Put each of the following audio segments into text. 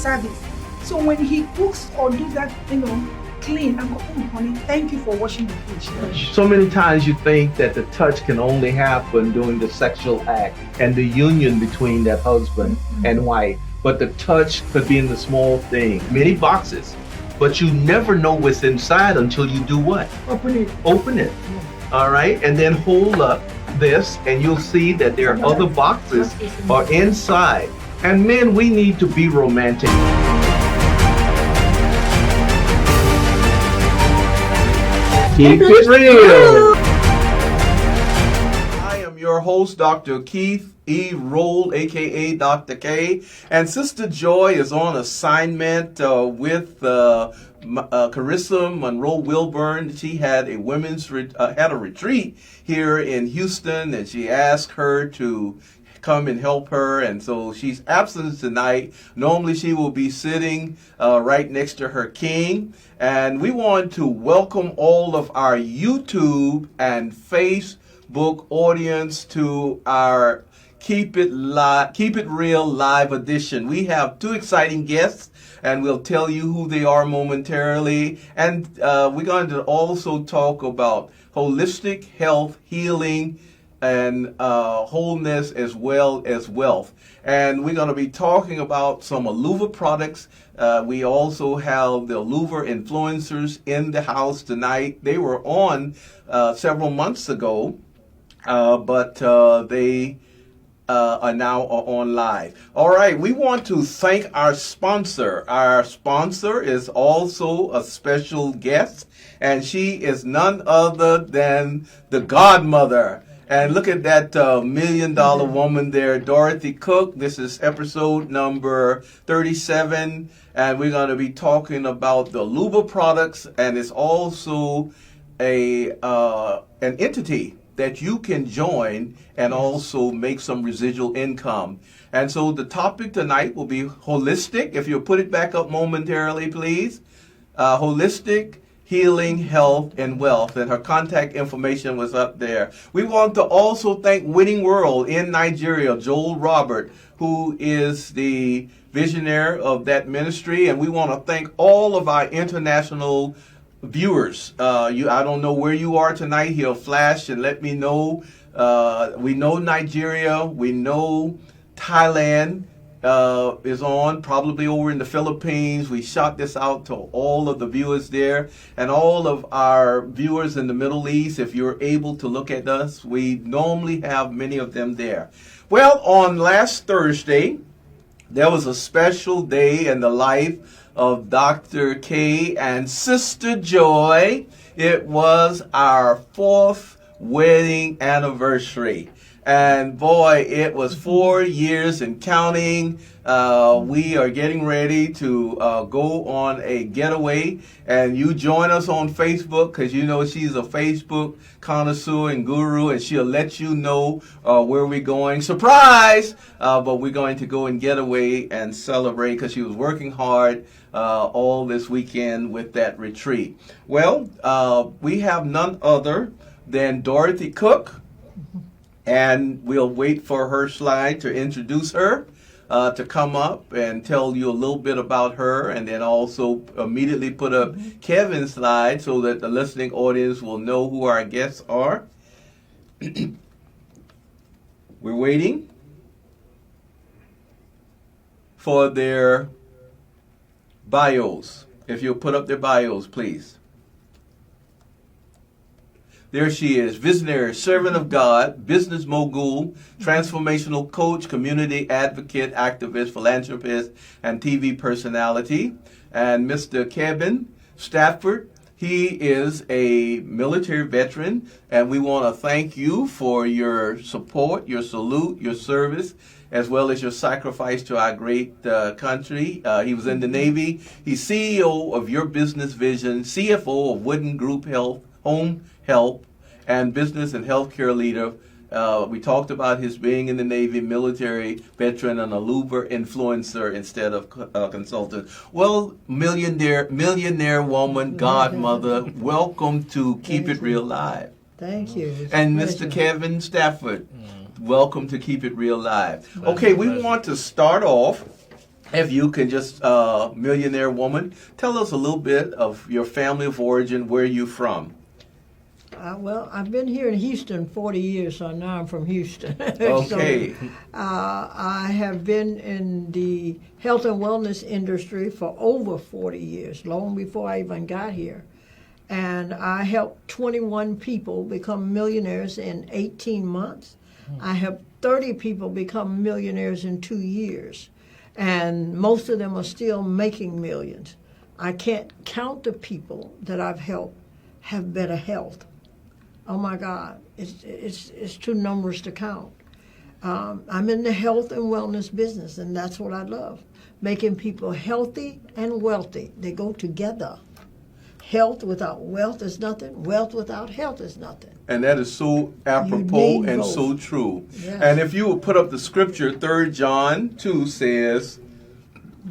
service. So when he cooks or do that, clean, I go, oh, honey, thank you for washing the dish. So many times you think that the touch can only happen during the sexual act and the union between that husband and wife. But the touch could be in the small thing, many boxes. But you never know what's inside until you do what? Open it. Open it. All right, and then hold up this, and you'll see that there are other boxes are inside. And men, we need to be romantic. Keep it real. I am your host, Dr. Keith E. Rolle, aka Dr. K, and Sister Joy is on assignment with Carissa Monroe Wilburn. She had a women's retreat here in Houston, and she asked her to come and help her, and so she's absent tonight. Normally she will be sitting right next to her king, and we want to welcome all of our YouTube and Facebook audience to our Keep It Real live edition. We have two exciting guests, and we'll tell you who they are momentarily. And we're going to also talk about holistic health, healing, and wholeness, as well as wealth. And we're going to be talking about some Aluva products. We also have the Aluva influencers in the house tonight. They were on several months ago, but they are now on live. All right, we want to thank our sponsor. Our sponsor is also a special guest, and she is none other than the godmother. And look at that $1 million woman there, Dorothy Cook. This is episode number 37, and we're going to be talking about the Aluva products, and it's also an entity that you can join and also make some residual income. And so the topic tonight will be holistic. If you'll put it back up momentarily, please. Holistic healing, health, and wealth. And her contact information was up there. We want to also thank Winning World in Nigeria, Joel Robert, who is the visionary of that ministry. And we want to thank all of our international viewers. I don't know where you are tonight. He'll flash and let me know. We know Nigeria. We know Thailand is on, probably over in the Philippines. We shot this out to all of the viewers there, and all of our viewers in the Middle East. If you're able to look at us, we normally have many of them there. Well, on last Thursday, there was a special day in the life of Dr. K and Sister Joy. It was our 4th wedding anniversary. And boy, it was 4 years and counting. We are getting ready to go on a getaway, and you join us on Facebook, because you know she's a Facebook connoisseur and guru, and she'll let you know where we're going. Surprise! But we're going to go and get away and celebrate, because she was working hard all this weekend with that retreat. Well, we have none other than Dorothy Cook. And we'll wait for her slide to introduce her, to come up and tell you a little bit about her, and then also immediately put up Kevin's slide so that the listening audience will know who our guests are. We're waiting for their bios. If you'll put up their bios, please. There she is, visionary, servant of God, business mogul, transformational coach, community advocate, activist, philanthropist, and TV personality. And Mr. Kevin Stafford, he is a military veteran, and we want to thank you for your support, your salute, your service, as well as your sacrifice to our great country. He was in the Navy. He's CEO of Your Business Vision, CFO of Wooden Group Health, Home Help, and business and healthcare leader. We talked about his being in the Navy, military veteran, and Aluva influencer instead of consultant. Well, millionaire woman, godmother, welcome to Keep It Real Live. Thank you. And Mr. Kevin Stafford, welcome to Keep It Real Live. Okay, we want to start off if you can just, millionaire woman, tell us a little bit of your family of origin, where you from. Well, I've been here in Houston 40 years, so now I'm from Houston. Okay. So, I have been in the health and wellness industry for over 40 years, long before I even got here. And I helped 21 people become millionaires in 18 months. I helped 30 people become millionaires in 2 years. And most of them are still making millions. I can't count the people that I've helped have better health. Oh my God, it's too numerous to count. I'm in the health and wellness business, and that's what I love. Making people healthy and wealthy. They go together. Health without wealth is nothing. Wealth without health is nothing. And that is so apropos and so true. Yes. And if you would put up the scripture, 3 John 2 says,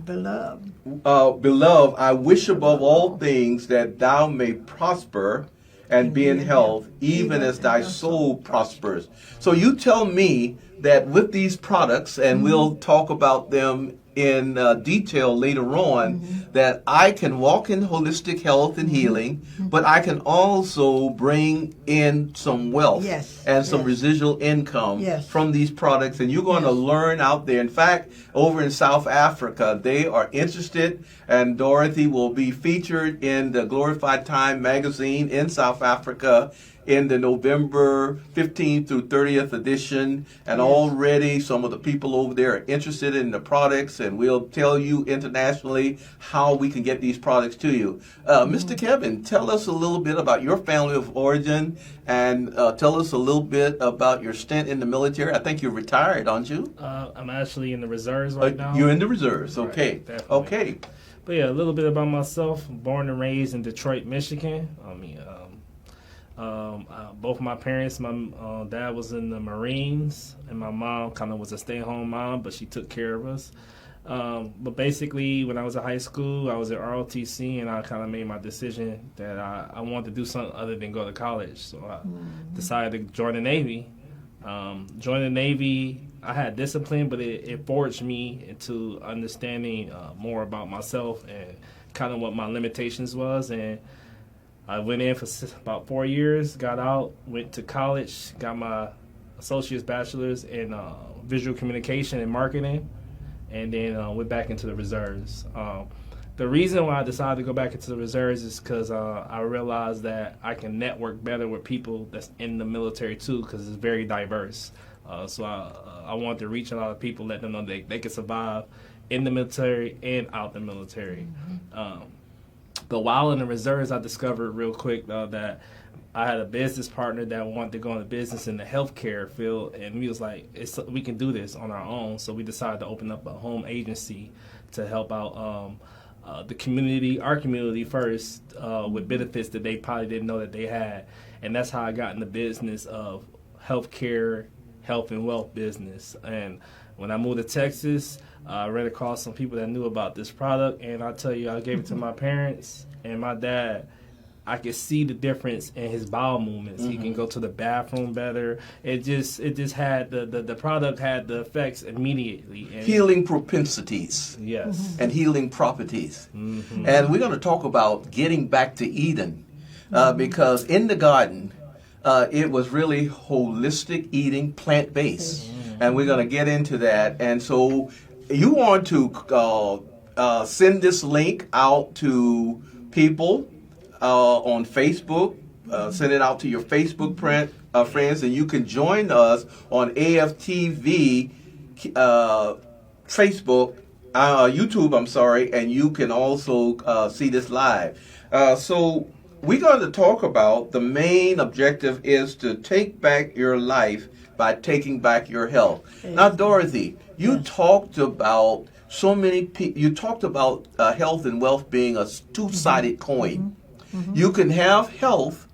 Beloved. Beloved, I wish above all things that thou may prosper and be in health, even as thy soul prospers. So you tell me that with these products, and we'll talk about them in detail later on, that I can walk in holistic health and healing, but I can also bring in some wealth and some residual income from these products. And you're going to learn out there. In fact, over in South Africa, they are interested, and Dorothy will be featured in the Glorified Time magazine in South Africa in the November 15th through 30th edition, and already some of the people over there are interested in the products, and we'll tell you internationally how we can get these products to you. Mr. Kevin, tell us a little bit about your family of origin, and tell us a little bit about your stint in the military. I think you're retired, aren't you? I'm actually in the reserves right now. You're in the reserves, okay. Right, okay. But yeah, a little bit about myself. Born and raised in Detroit, Michigan. Both my parents, my dad was in the Marines, and my mom kind of was a stay-at-home mom, but she took care of us. But basically, when I was in high school, I was at ROTC, and I kind of made my decision that I wanted to do something other than go to college. So I decided to join the Navy. Joining the Navy, I had discipline, but it forged me into understanding more about myself and kind of what my limitations was. And I went in for about 4 years, got out, went to college, got my associate's bachelor's in visual communication and marketing, and then went back into the reserves. The reason why I decided to go back into the reserves is because I realized that I can network better with people that's in the military too, because it's very diverse. So I wanted to reach a lot of people, let them know they can survive in the military and out the military. But while in the reserves, I discovered real quick that I had a business partner that wanted to go into business in the healthcare field, and we was like, we can do this on our own. So we decided to open up a home agency to help out the community, our community first, with benefits that they probably didn't know that they had. And that's how I got in the business of healthcare, health and wealth business. And when I moved to Texas, I ran across some people that knew about this product, and I tell you, I gave it to my parents and my dad. I could see the difference in his bowel movements. He can go to the bathroom better. It just had the product had the effects immediately. And healing propensities. Yes. And healing properties. And we're going to talk about getting back to Eden, because in the garden, it was really holistic eating, plant-based. And we're going to get into that. And so you want to send this link out to people on Facebook. Send it out to your Facebook friends, and you can join us on AFTV Facebook, YouTube, and you can also see this live. So we're going to talk about the main objective is to take back your life by taking back your health. Now, Dorothy, you talked about so many people. You talked about health and wealth being a two-sided coin. You can have health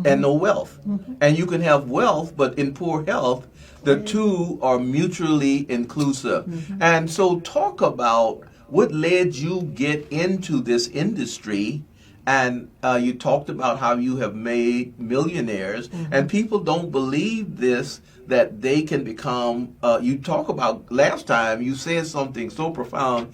and no wealth, and you can have wealth but in poor health. The two are mutually inclusive. And so, talk about what led you get into this industry, And you talked about how you have made millionaires, and people don't believe this, that they can become, you talk about, last time you said something so profound,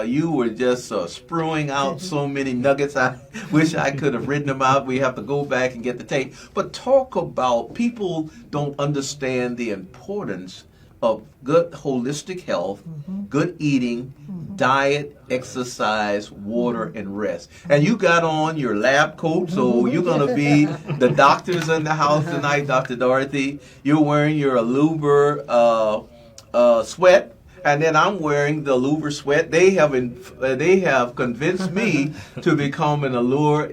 you were just spewing out so many nuggets. I wish I could have written them out. We have to go back and get the tape. But talk about, people don't understand the importance of good holistic health, good eating, diet, exercise, water, and rest. And you got on your lab coat, so you're going to be the doctors in the house tonight, Dr. Dorothy. You're wearing your Aluva sweat, and then I'm wearing the Aluva sweat. They have convinced me to become an Aluva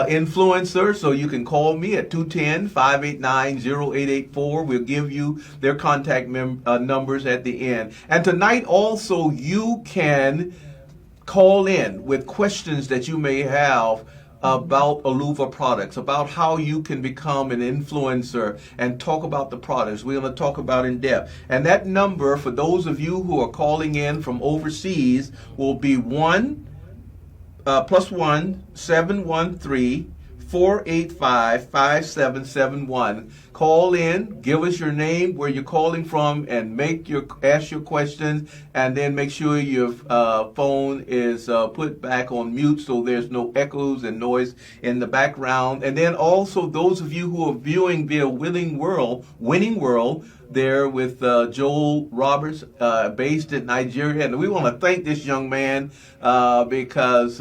influencer. So you can call me at 210-589-0884. We'll give you their contact numbers at the end. And tonight also you can call in with questions that you may have about Aluva products, about how you can become an influencer and talk about the products. We're going to talk about in depth. And that number, for those of you who are calling in from overseas, will be +1 713-485-5771. Call in, give us your name, where you're calling from, and ask your questions, and then make sure your phone is put back on mute so there's no echoes and noise in the background. And then also those of you who are viewing via Winning World, there with Joel Roberts, based in Nigeria. And we want to thank this young man because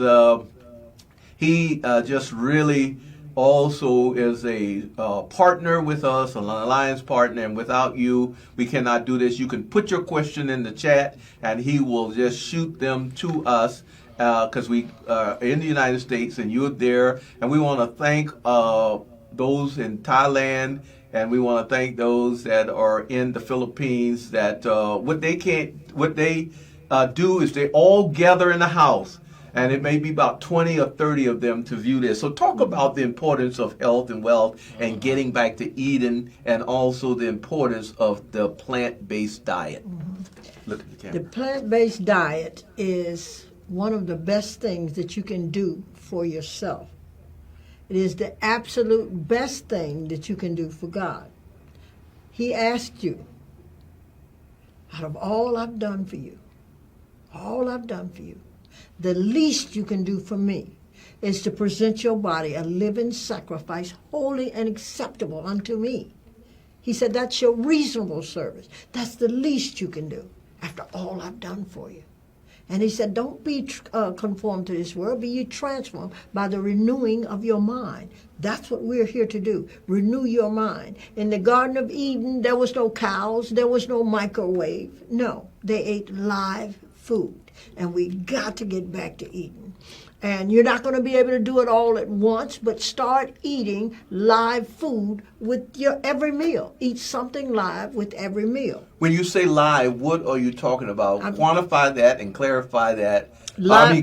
he just really also is a partner with us, an alliance partner, and without you, we cannot do this. You can put your question in the chat, and he will just shoot them to us, because we are in the United States, and you're there. And we want to thank those in Thailand, and we want to thank those that are in the Philippines, that what they do is they all gather in the house. And it may be about 20 or 30 of them to view this. So talk about the importance of health and wealth and getting back to Eden, and also the importance of the plant-based diet. Look at the camera. The plant-based diet is one of the best things that you can do for yourself. It is the absolute best thing that you can do for God. He asked you, out of all I've done for you, the least you can do for me is to present your body a living sacrifice, holy and acceptable unto me. He said, that's your reasonable service. That's the least you can do after all I've done for you. And he said, don't be conformed to this world, be ye transformed by the renewing of your mind. That's what we're here to do, renew your mind. In the Garden of Eden, there was no cows, there was no microwave. No, they ate live food. And we got to get back to Eden. And you're not going to be able to do it all at once, but start eating live food with your every meal. Eat something live with every meal. When you say live, what are you talking about? Quantify that and clarify that.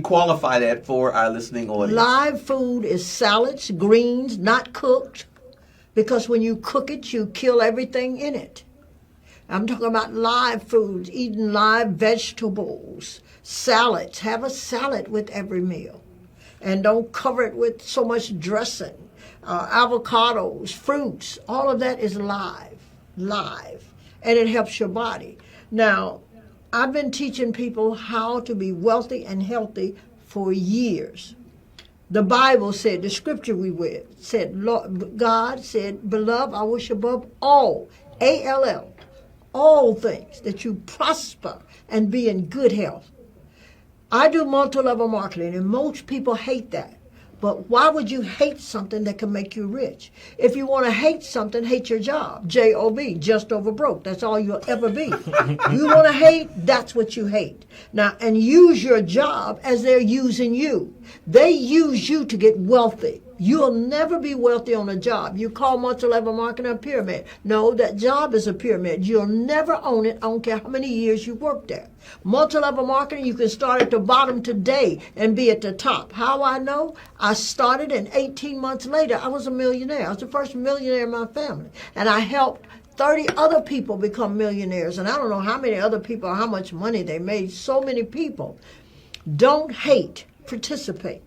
Qualify that for our listening audience. Live food is salads, greens, not cooked, because when you cook it, you kill everything in it. I'm talking about live foods, eating live vegetables, salads. Have a salad with every meal. And don't cover it with so much dressing. Avocados, fruits, all of that is live. And it helps your body. Now, I've been teaching people how to be wealthy and healthy for years. The Bible said, the scripture we read, said, God said, beloved, I wish above all, A-L-L, all things, that you prosper and be in good health. I do multi-level marketing, and most people hate that. But why would you hate something that can make you rich? If you want to hate something, hate your job. J-O-B, just over broke. That's all you'll ever be. You want to hate, that's what you hate. Now, and use your job as they're using you. They use you to get wealthy. You'll never be wealthy on a job. You call multi-level marketing a pyramid. No, that job is a pyramid. You'll never own it. I don't care how many years you work there. Multi-level marketing, you can start at the bottom today and be at the top. How I know? I started, and 18 months later, I was a millionaire. I was the first millionaire in my family. And I helped 30 other people become millionaires. And I don't know how many other people, how much money they made. So many people. Don't hate. participate.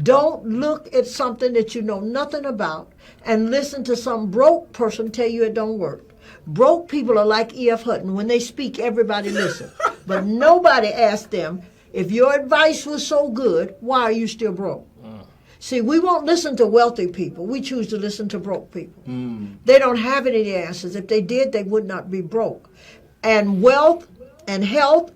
Don't look at something that you know nothing about and listen to some broke person tell you it don't work. Broke people are like E.F. Hutton. When they speak, everybody listens. But nobody asked them, if your advice was so good, why are you still broke? See, we won't listen to wealthy people. We choose to listen to broke people. They don't have any answers. If they did, they would not be broke. And wealth and health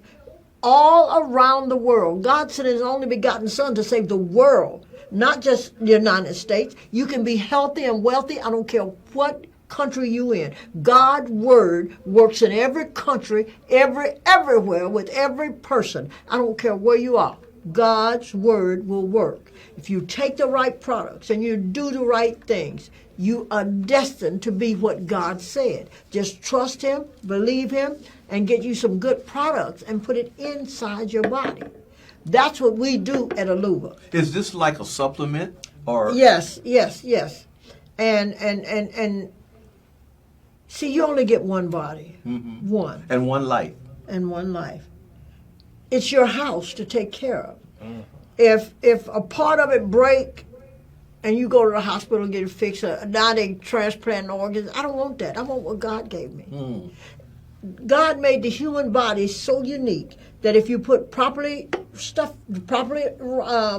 all around the world. God sent his only begotten son to save the world, not just the United States. You can be healthy and wealthy. I don't care what country you in. God's word works in every country, everywhere, with every person. I don't care where you are. God's word will work. If you take the right products and you do the right things, you are destined to be what God said. Just trust him, believe him, and get you some good products and put it inside your body. That's what we do at Aluva. Is this like a supplement or? Yes. And see, you only get one body. One. And one life. And one life. It's your house to take care of. If a part of it break and you go to the hospital and get it fixed, now they transplant organs, I don't want that. I want what God gave me. God made the human body so unique that if you put proper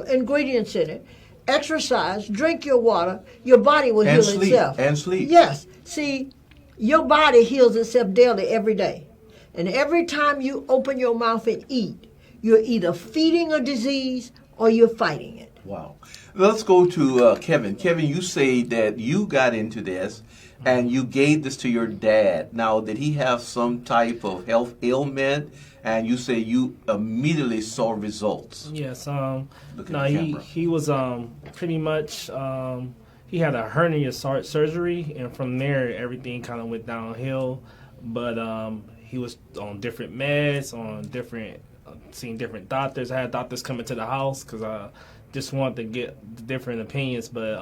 ingredients in it, exercise, drink your water, your body will heal itself. And sleep. Yes. See, your body heals itself daily, every day. And every time you open your mouth and eat, you're either feeding a disease or you're fighting it. Wow. Let's go to Kevin. Kevin, you say that you got into this and you gave this to your dad. Now, did he have some type of health ailment? And you say you immediately saw results. Yes. He was pretty much, he had a hernia surgery, and from there everything kind of went downhill. But he was on different meds, on different, seeing different doctors. I had doctors coming to the house because I just wanted to get different opinions. But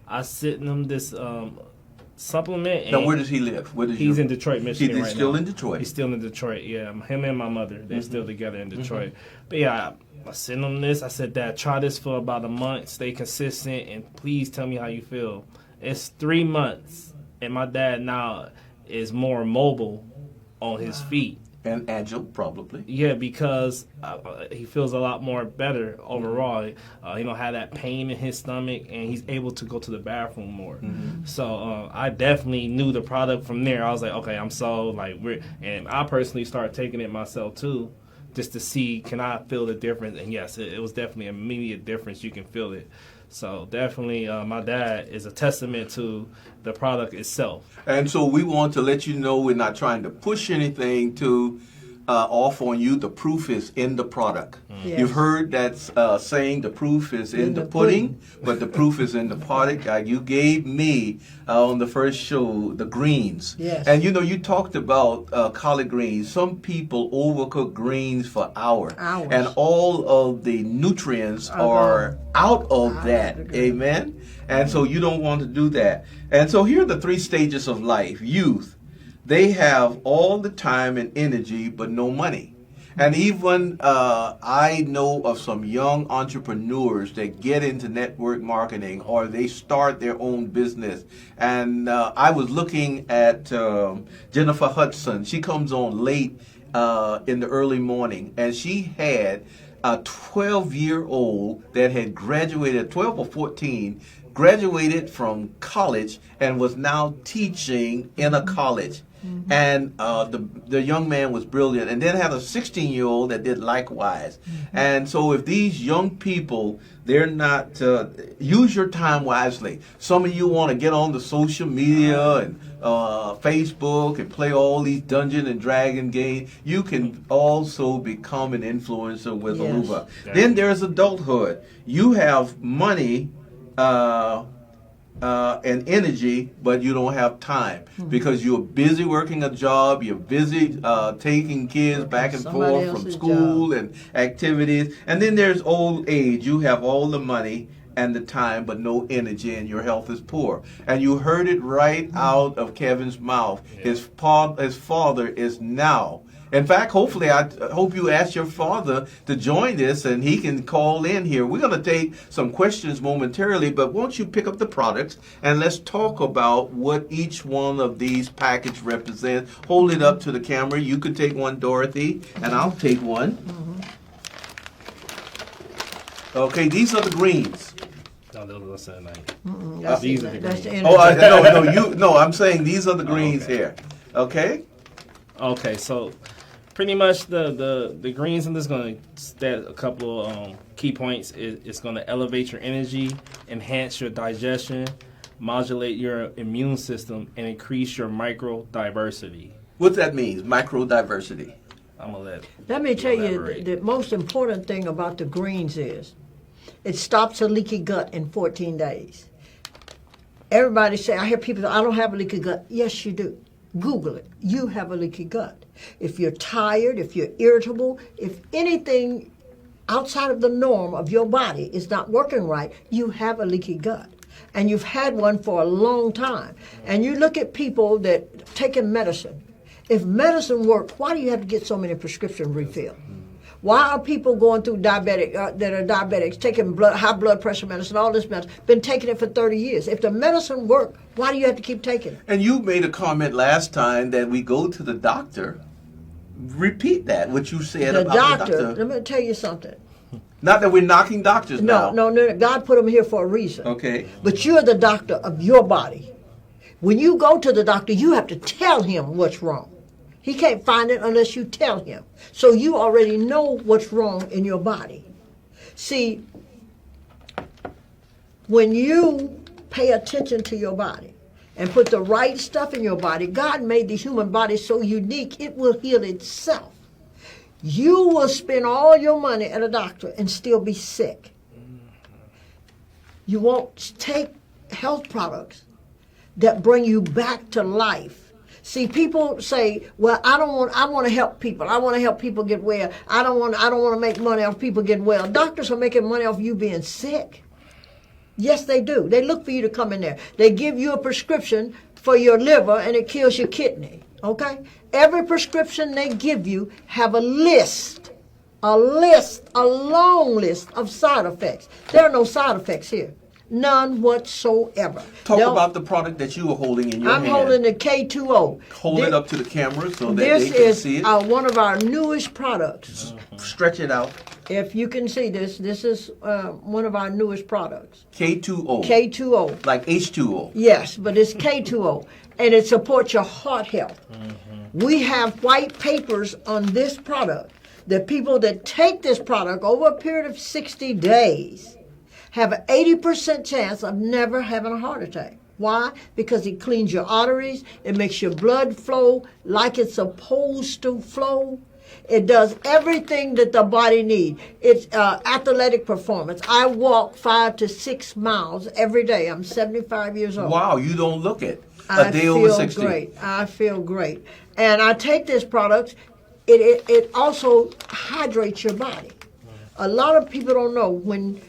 I sent him this supplement. And now, where does he live? He's in Detroit, Michigan right now. He's still in Detroit? He's still in Detroit, yeah. Him and my mother, they're still together in Detroit. But yeah, I sent him this. I said, Dad, try this for about a month. Stay consistent, and please tell me how you feel. It's 3 months, and my dad now is more mobile on his feet. And agile, probably. Yeah, because he feels a lot more better overall. He don't have that pain in his stomach, and he's able to go to the bathroom more. So I definitely knew the product from there. I was like, okay, I'm sold. And I personally started taking it myself too, just to see, can I feel the difference? And yes, it was definitely an immediate difference. You can feel it. So definitely, my dad is a testament to the product itself. And so we want to let you know we're not trying to push anything to off on you. The proof is in the product. Yes. You've heard that saying, the proof is in the pudding, but the proof is in the product. You gave me on the first show the greens. Yes. And you talked about collard greens. Some people overcook greens for hours. And all of the nutrients are out of that. Amen. And so you don't want to do that. And so here are the 3 stages of life. Youth. They have all the time and energy, but no money. And even I know of some young entrepreneurs that get into network marketing, or they start their own business. And I was looking at Jennifer Hudson. She comes on late in the early morning, and she had a 12-year-old that had graduated, 12 or 14, graduated from college and was now teaching in a college. And the young man was brilliant, and then had a 16-year-old that did likewise. And so if these young people, they're not, use your time wisely. Some of you want to get on the social media and Facebook and play all these Dungeon and Dragon games. You can also become an influencer with Aluva. Then there's adulthood. You have money and energy, but you don't have time because you're busy working a job, you're busy taking kids back and forth from school and activities. And then there's old age. You have all the money and the time, but no energy, and your health is poor. And you heard it right out of Kevin's mouth. His father is now In fact, hopefully, I hope you ask your father to join this and he can call in here. We're going to take some questions momentarily, but won't you pick up the products and let's talk about what each one of these packages represent. Hold it up to the camera. You could take one, Dorothy, and I'll take one. Okay, these are the greens. No, those are like, That's are the that's the greens. energy. No, I'm saying these are the greens here. Okay? Okay, so pretty much the greens, I'm just going to stat a couple of key points. It's going to elevate your energy, enhance your digestion, modulate your immune system, and increase your microdiversity. What that means, microdiversity. I'm going to Let me tell you, elaborate. the most important thing about the greens is it stops a leaky gut in 14 days. Everybody say, I hear people say, I don't have a leaky gut. Yes, you do. Google it. You have a leaky gut. If you're tired, if you're irritable, if anything outside of the norm of your body is not working right, you have a leaky gut. And you've had one for a long time. And you look at people that taking medicine. If medicine worked, why do you have to get so many prescription refills? Why are people going through that are diabetics, taking high blood pressure medicine, all this medicine, been taking it for 30 years? If the medicine worked, why do you have to keep taking it? And you made a comment last time that we go to the doctor. Repeat that, what you said The about doctor, the doctor. let me tell you something. Not that we're knocking doctors now. No, God put them here for a reason. Okay. But you're the doctor of your body. When you go to the doctor, you have to tell him what's wrong. He can't find it unless you tell him. So you already know what's wrong in your body. See, when you pay attention to your body and put the right stuff in your body, God made the human body so unique, it will heal itself. You will spend all your money at a doctor and still be sick. You won't take health products that bring you back to life. See, people say, well, I want to help people. I want to help people get well. I don't want to make money off people getting well. Doctors are making money off you being sick. Yes, they do. They look for you to come in there. They give you a prescription for your liver and it kills your kidney. Okay? Every prescription they give you have a long list of side effects. There are no side effects here. None whatsoever. Talk about the product that you are holding in your hand. I'm holding the K2O. Hold it up to the camera so that they can see it. This is one of our newest products. Stretch it out. If you can see this is one of our newest products. K2O. K2O. Like H2O. Yes, but it's K2O. And it supports your heart health. We have white papers on this product. The people that take this product over a period of 60 days have an 80% chance of never having a heart attack. Why? Because it cleans your arteries. It makes your blood flow like it's supposed to flow. It does everything that the body needs. It's athletic performance. I walk 5 to 6 miles every day. I'm 75 years old. Wow, you don't look it. A day over 60. I feel great. And I take this product. It also hydrates your body. A lot of people don't know when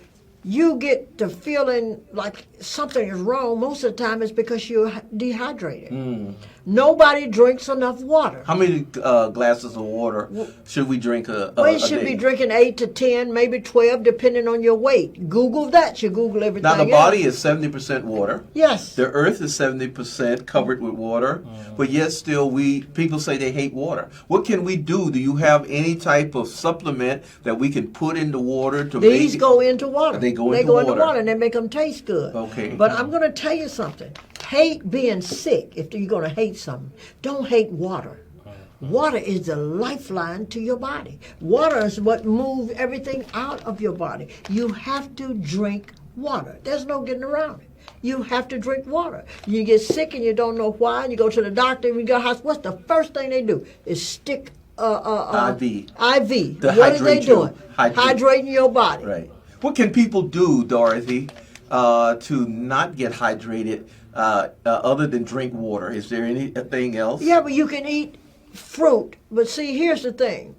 you get to feeling like something is wrong, most of the time it's because you're dehydrated. Nobody drinks enough water. How many glasses of water should we drink a You should be drinking 8 to 10, maybe 12, depending on your weight. Google that. You Google everything. Now, the body is 70% water. Yes. The earth is 70% covered with water. But yet still, people say they hate water. What can we do? Do you have any type of supplement that we can put in the water to make These go into water. They go into water and they make them taste good. Okay. But I'm going to tell you something. Hate being sick. If you're going to hate something, don't hate water. Water is the lifeline to your body. Water is what moves everything out of your body. You have to drink water. There's no getting around it. You have to drink water. You get sick and you don't know why, and you go to the doctor and you go to the hospital. What's the first thing they do? Is stick IV. IV. What are they doing? Hydrating your body. Right. What can people do, Dorothy, to not get hydrated other than drink water? Is there anything else? Yeah, but you can eat fruit. But see, here's the thing.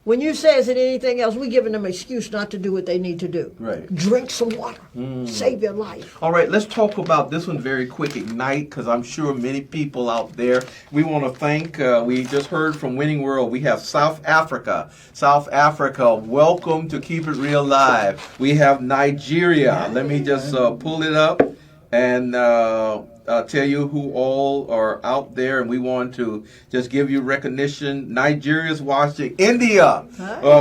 When you say is it anything else, we're giving them an excuse not to do what they need to do. Right. Drink some water. Save your life. All right, let's talk about this one very quick, Ignite, because I'm sure many people out there, we want to thank, we just heard from Winning World, we have South Africa. South Africa, welcome to Keep It Real Live. We have Nigeria. Let me just pull it up and tell you who all are out there, and we want to just give you recognition. Nigeria's watching. India.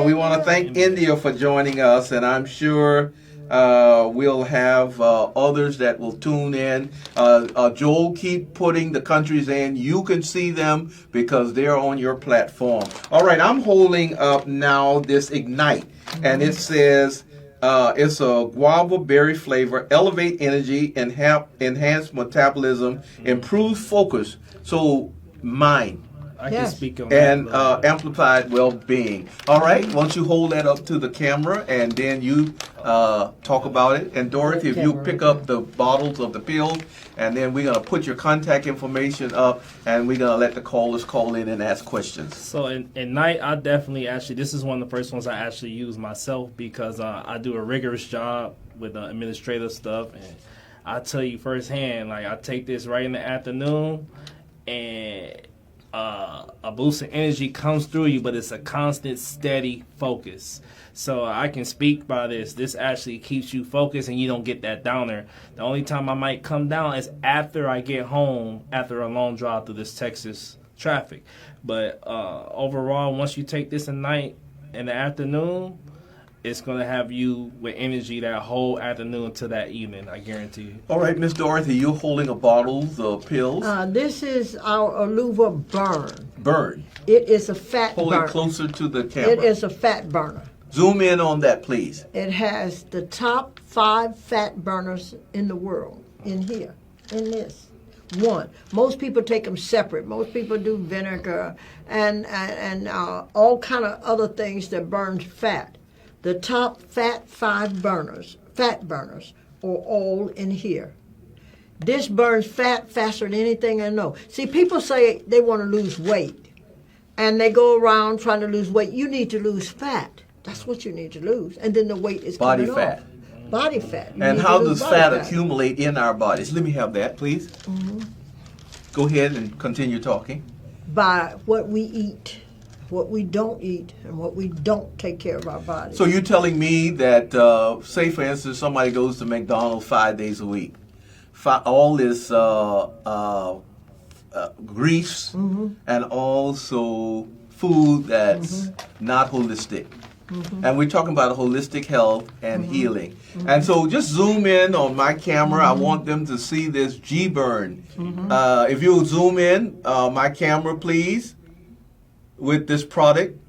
We want to thank India for joining us, and I'm sure we'll have others that will tune in. Joel, keep putting the countries in. You can see them because they're on your platform. All right, I'm holding up now this Ignite, and it says it's a guava berry flavor, elevate energy, enhance metabolism, improve focus, so mind. I can speak on And that. amplified well-being. All right, why don't you hold that up to the camera and then you talk about it. And Dorothy, if you pick up the bottles of the pills, and then we're going to put your contact information up, and we're going to let the callers call in and ask questions. So at night, I definitely this is one of the first ones I actually use myself because I do a rigorous job with administrative stuff. And I tell you firsthand, like I take this right in the afternoon and a boost of energy comes through you, but it's a constant, steady focus. So I can speak by this. This actually keeps you focused and you don't get that downer. The only time I might come down is after I get home after a long drive through this Texas traffic. But overall, once you take this at night in the afternoon, it's going to have you with energy that whole afternoon to that evening, I guarantee you. All right, Miss Dorothy, you're holding a bottle of pills. This is our Aluva Burn. Burn. It is a fat Hold burner. it closer to the camera. It is a fat burner. Zoom in on that, please. It has the top 5 fat burners in the world in here, in this. One. Most people take them separate. Most people do vinegar and all kind of other things that burns fat. The top fat 5 fat burners, are all in here. This burns fat faster than anything I know. See, people say they want to lose weight, and they go around trying to lose weight. You need to lose fat. That's what you need to lose, and then the weight is Body coming fat. off. Body fat. You And need how to lose does body fat accumulate in our bodies? Let me have that, please. Go ahead and continue talking. By what we eat, what we don't eat, and what we don't take care of our bodies. So you're telling me that, say for instance, somebody goes to McDonald's 5 days a week. All this grease and also food that's not holistic. And we're talking about holistic health and healing. And so just zoom in on my camera. I want them to see this G-Burn. If you'll zoom in, my camera, please, with this product.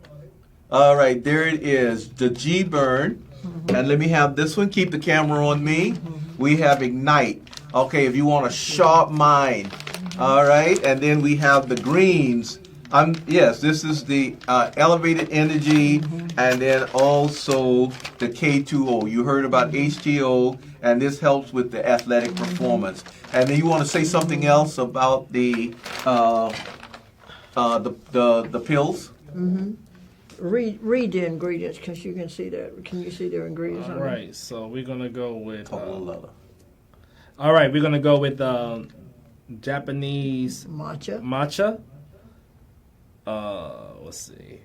All right, there it is, the G-Burn. And let me have this one. Keep the camera on me. We have Ignite. Okay, if you want a sharp mind. All right, and then we have the greens. Yes, this is the elevated energy, and then also the K2O. You heard about H2O, and this helps with the athletic performance. And then you want to say something else about the pills? Read the ingredients, because you can see that. Can you see their ingredients? All right, so we're going to go with... Talk a little louder. all right, we're going to go with Japanese matcha. Let's see.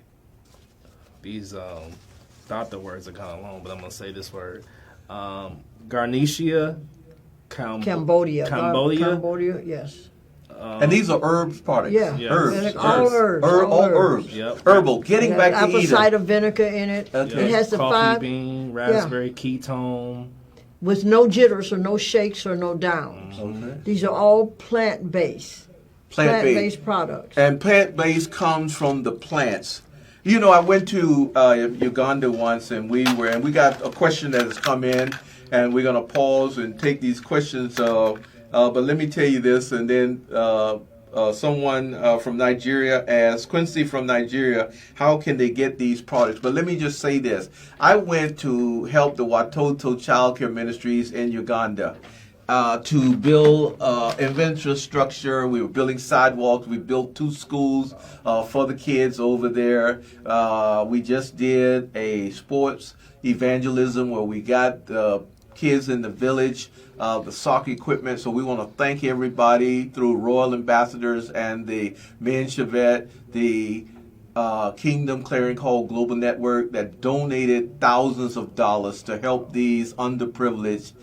These doctor words are kind of long, but I'm gonna say this word. Garnecia, Cambodia. Cambodia, yes. And these are herbs products. Yeah, Herbs. all herbs. All herbs. Yep. Herbal. Getting back to apple Eden. cider vinegar in it. Okay. It has the coffee 5 bean, raspberry, ketone. with no jitters or no shakes or no downs. Okay. These are all plant-based. Plant-based products. And plant-based comes from the plants. You know, I went to Uganda once, and we got a question that has come in, and we're gonna pause and take these questions. But let me tell you this, and then someone from Nigeria asked, Quincy from Nigeria, how can they get these products? But let me just say this: I went to help the Watoto Child Care Ministries in Uganda. to build infrastructure. We were building sidewalks. We built 2 schools for the kids over there. We just did a sports evangelism where we got kids in the village, the soccer equipment. So we want to thank everybody through Royal Ambassadors and the Men Chevette, the Kingdom Clearing Call Global Network that donated thousands of dollars to help these underprivileged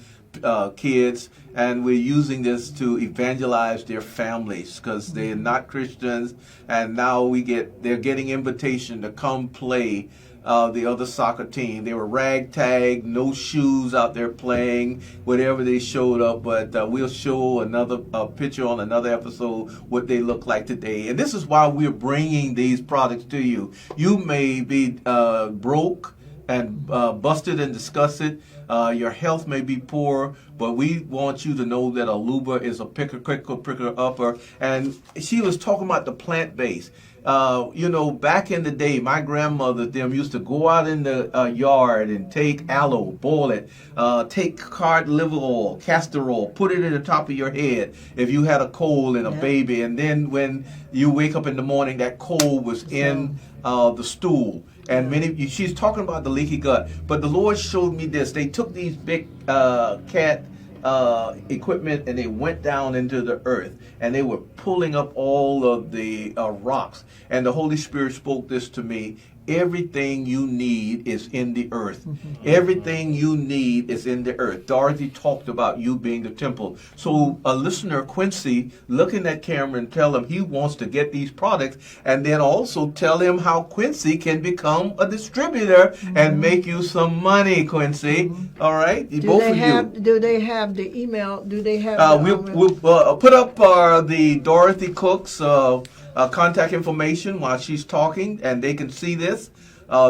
kids, and we're using this to evangelize their families because they're not Christians, and now they're getting invitation to come play the other soccer team. They were ragtag, no shoes out there playing, whatever they showed up, but we'll show another picture on another episode what they look like today. And this is why we're bringing these products to you. You may be broke and busted and disgusted. Your health may be poor, but we want you to know that Aluva is a picker upper. And she was talking about the plant-based. Back in the day, my grandmother them used to go out in the yard and take aloe, boil it, take cod liver oil, castor oil, put it in the top of your head if you had a cold and a baby. And then when you wake up in the morning, that cold was in the stool. And she's talking about the leaky gut. But the Lord showed me this. They took these big cat equipment and they went down into the earth and they were pulling up all of the rocks. And the Holy Spirit spoke this to me. Everything you need is in the earth. Everything you need is in the earth. Dorothy talked about you being the temple. So a listener, Quincy, look in that camera and tell him he wants to get these products, and then also tell him how Quincy can become a distributor and make you some money, Quincy. All right? Do they have the email? Do they have we'll put up the Dorothy Cook's contact information while she's talking, and they can see this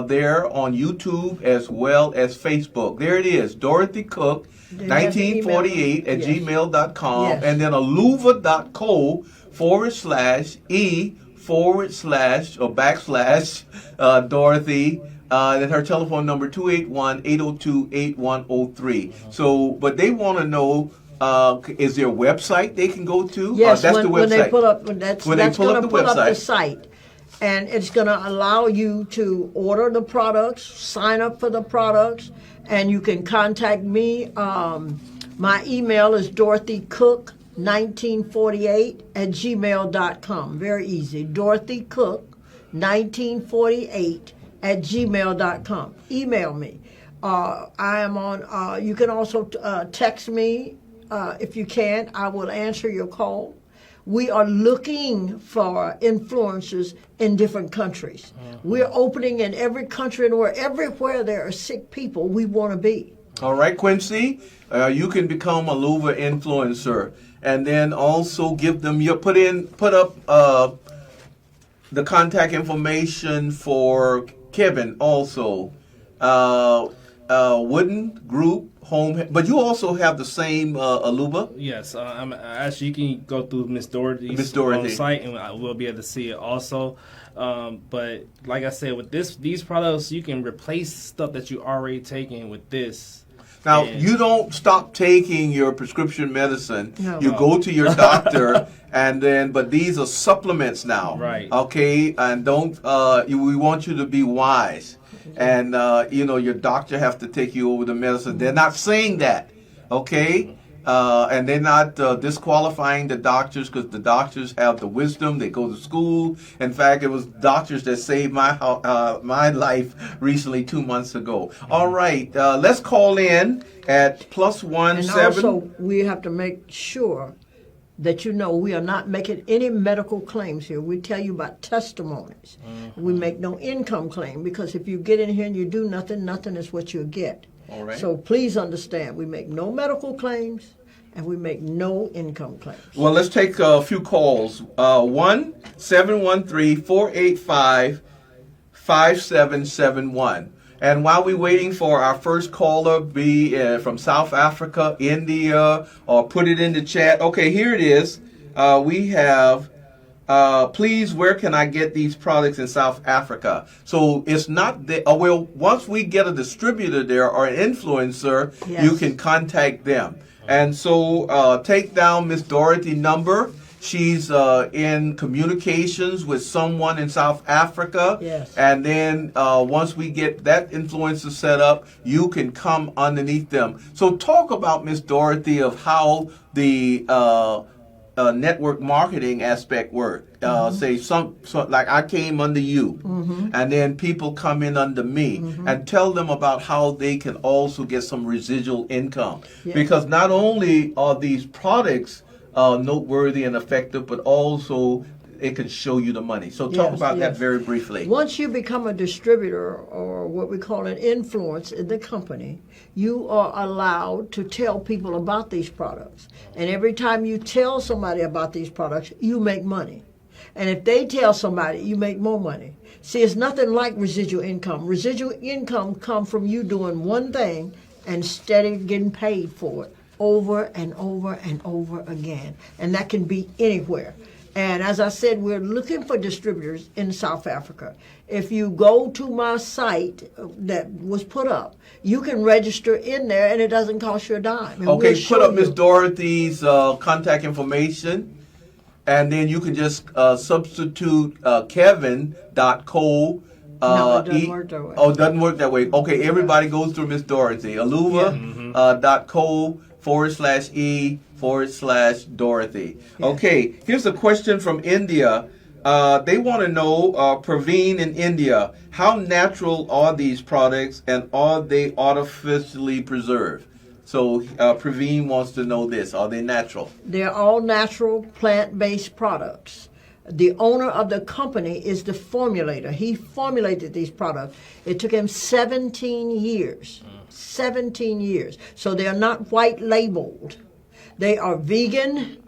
there on YouTube as well as Facebook. There it is, Dorothy Cook, 1948 at gmail.com, and then aluva.co/e/Dorothy. And her telephone number 281-802-8103. So, but they want to know. Is there a website they can go to? Yes, that's the website. When they pull up, that's going to pull up the site, and it's going to allow you to order the products, sign up for the products, and you can contact me. My email is dorothycook1948 at gmail.com. Very easy. dorothycook1948 at gmail.com. Email me. I am on. You can also text me. If you can, I will answer your call. We are looking for influencers in different countries. We're opening in every country in the world. Everywhere there are sick people, we want to be. All right, Quincy, you can become a Aluva influencer, and then also give them put up the contact information for Kevin also. Wooden Group Home, but you also have the same Aluva. Yes, actually you can go through Miss Dorothy's site, and we'll be able to see it also. But like I said, with these products, you can replace stuff that you already taking with this. Now, you don't stop taking your prescription medicine. No. You go to your doctor, but these are supplements now. Right. Okay, and we want you to be wise. And, your doctor has to take you over the medicine. They're not saying that, okay? And they're not disqualifying the doctors because the doctors have the wisdom. They go to school. In fact, it was doctors that saved my life recently 2 months ago. All right, let's call in at +17. And also, we have to make sure that we are not making any medical claims here. We tell you about testimonies. We make no income claim because if you get in here and you do nothing, nothing is what you'll get. All right. So please understand, we make no medical claims and we make no income claims. Well, let's take a few calls. 1-713-485-5771. And while we're waiting for our first caller, be from South Africa, India, or put it in the chat. Okay, here it is. We have, please, where can I get these products in South Africa? So it's not once we get a distributor there or an influencer, you can contact them. And so take down Miss Dorothy's number. She's in communications with someone in South Africa. Yes. And then once we get that influencer set up, you can come underneath them. So talk about, Miss Dorothy, of how the network marketing aspect work. Say like I came under you, and then people come in under me, and tell them about how they can also get some residual income. Yes. Because not only are these products noteworthy and effective, but also it can show you the money. So talk about that very briefly. Once you become a distributor, or what we call an influence in the company, you are allowed to tell people about these products. And every time you tell somebody about these products, you make money. And if they tell somebody, you make more money. See, it's nothing like residual income. Residual income comes from you doing one thing and steady getting paid for it over and over and over again. And that can be anywhere. And as I said, we're looking for distributors in South Africa. If you go to my site that was put up, you can register in there, and it doesn't cost you a dime. And Okay, we'll put up show Miss you. Dorothy's contact information, and then you can just substitute kevin.co. No, it doesn't work that way. Oh, it doesn't work that way. Okay, everybody goes through Miss Dorothy. Aluva.co/E/Dorothy. Yeah. Okay, here's a question from India. They want to know, Praveen in India, how natural are these products, and are they artificially preserved? So Praveen wants to know this. Are they natural? They're all natural, plant-based products. The owner of the company is the formulator. He formulated these products. It took him 17 years. 17 years. So they're not white labeled. They are vegan.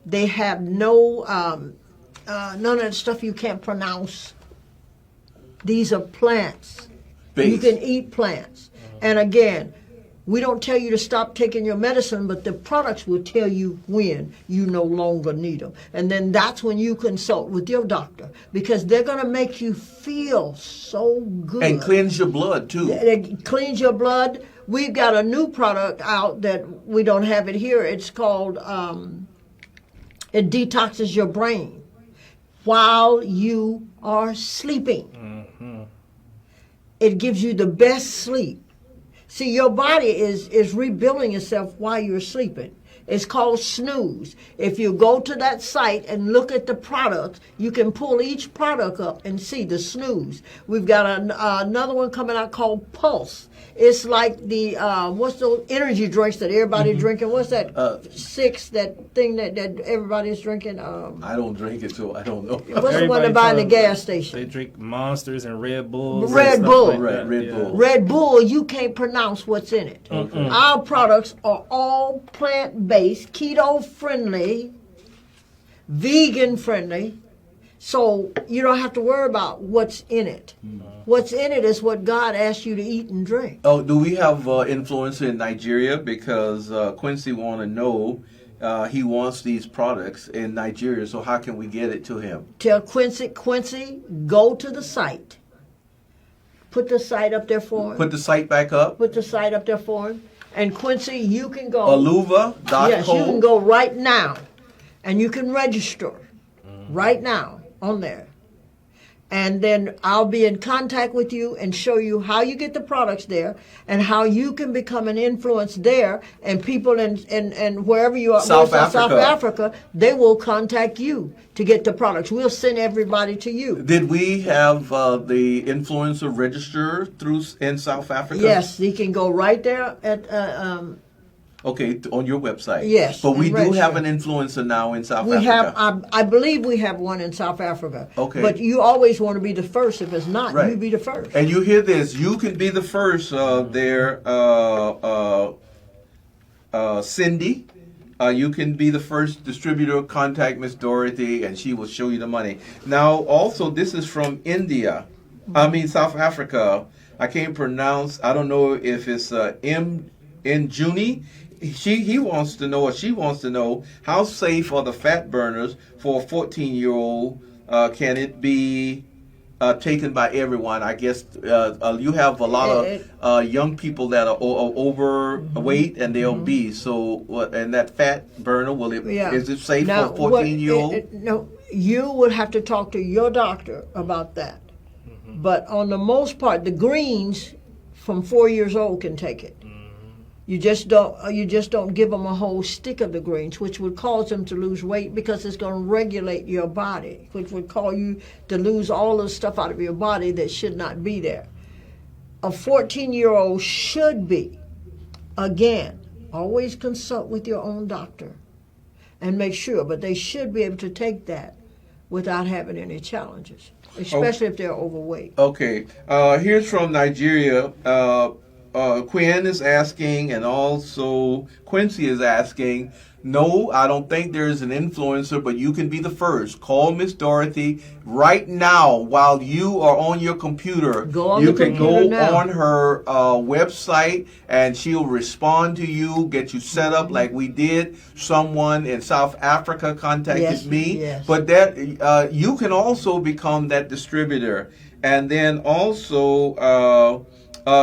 They have no none of the stuff you can't pronounce. These are plants. Based. You can eat plants. And again, we don't tell you to stop taking your medicine, but the products will tell you when you no longer need them. And then that's when you consult with your doctor, because they're going to make you feel so good. And cleanse your blood, too. They cleanse your blood. We've got a new product out that we don't have it here. It's called, it detoxes your brain while you are sleeping. It gives you the best sleep. See, your body is rebuilding itself while you're sleeping. It's called snooze. If you go to that site and look at the products, you can pull each product up and see the snooze. We've got another one coming out called Pulse. It's like the, what's those energy drinks that everybody's drinking? What's that that thing that everybody's drinking? I don't drink it, so I don't know. What's the one they buy in the gas station? They drink Monsters and Red Bulls. Red and stuff Bull. like that, Red yeah. Bull. Red Bull, you can't pronounce what's in it. Our products are all plant-based, keto-friendly, vegan-friendly, so you don't have to worry about what's in it. What's in it is what God asked you to eat and drink. Oh, do we have influencer in Nigeria? Because Quincy want to know, he wants these products in Nigeria, so how can we get it to him? Tell Quincy, go to the site. Put the site up there for him. Put the site back up. Put the site up there for him. And Quincy, you can go. Aluva.co. Yes, you can go right now, and you can register right now on there. And then I'll be in contact with you and show you how you get the products there and how you can become an influence there. And people in wherever you are, South Africa, they will contact you to get the products. We'll send everybody to you. Did we have the influencer register in South Africa? Yes, you can go right there at Okay, on your website. Yes, But we and do register. have an influencer now in South We Africa. have, I believe we have one in South Africa. Okay. But you always want to be the first. If it's not, Right. you be the first. And you hear this, you can be the first there, Cindy. You can be the first distributor. Contact Miss Dorothy, and she will show you the money. Now, also, this is from India. South Africa. I can't pronounce. I don't know if it's Njuni. He wants to know, or she wants to know, how safe are the fat burners for a 14-year-old? Can it be taken by everyone. I guess you have a lot of young people that are overweight and they're obese. So, and that fat burner, is it safe now, for a 14-year-old? No, you would have to talk to your doctor about that. But on the most part, the greens from 4 years old can take it. You just don't give them a whole stick of the greens, which would cause them to lose weight because it's going to regulate your body, which would cause you to lose all the stuff out of your body that should not be there. A 14-year-old should be, again, always consult with your own doctor and make sure, but they should be able to take that without having any challenges, especially if they're overweight. Okay. Here's from Nigeria. Quinn is asking, and also Quincy is asking, no, I don't think there's an influencer, but you can be the first. Call Miss Dorothy right now while you are on your computer. You can go on her website, and she'll respond to you, get you set up like we did. Someone in South Africa contacted me. Yes. But that you can also become that distributor. And then also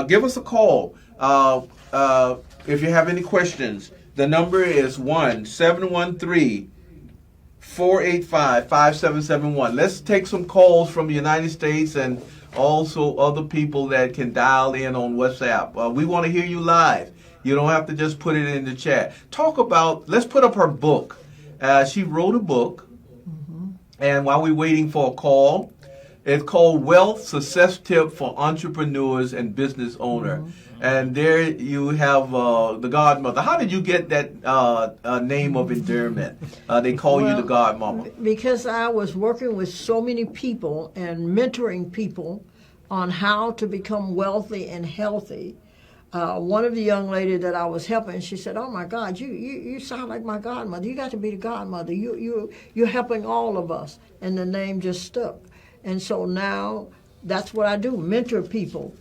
give us a call if you have any questions. The number is 1-713-485-5771. Let's take some calls from the United States and also other people that can dial in on WhatsApp. We want to hear you live. You don't have to just put it in the chat. Let's put up her book. She wrote a book, and while we're waiting for a call, it's called Wealth Success Tip for Entrepreneurs and Business Owner. And there you have the godmother. How did you get that name of endearment? They call you the godmama. Because I was working with so many people and mentoring people on how to become wealthy and healthy. One of the young ladies that I was helping, she said, "Oh my God, you sound like my godmother. You got to be the godmother. You're helping all of us." And the name just stuck. And so now that's what I do, mentor people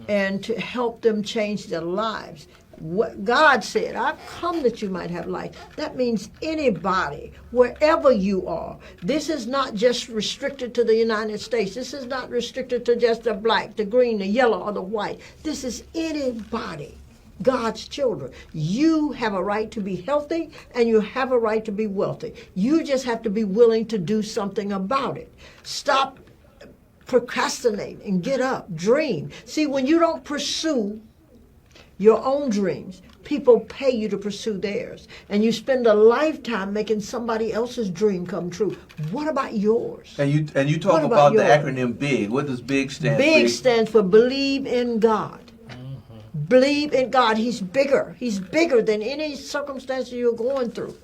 and to help them change their lives. What God said, I've come that you might have life. That means anybody, wherever you are. This is not just restricted to the United States. This is not restricted to just the black, the green, the yellow, or the white. This is anybody, God's children. You have a right to be healthy and you have a right to be wealthy. You just have to be willing to do something about it. Stop procrastinate and get up, dream. See, when you don't pursue your own dreams, people pay you to pursue theirs. And you spend a lifetime making somebody else's dream come true. What about yours? And you talk about the acronym BIG. What does BIG stand for? BIG stands for Believe in God. Believe in God. He's bigger. He's bigger than any circumstance you're going through.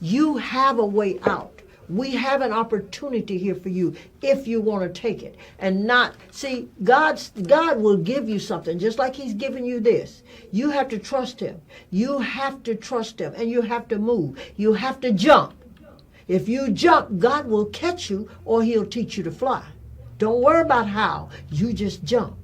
You have a way out. We have an opportunity here for you if you want to take it. And not, see, God will give you something just like he's giving you this. You have to trust him. You have to trust him and you have to move. You have to jump. If you jump, God will catch you or he'll teach you to fly. Don't worry about how. You just jump.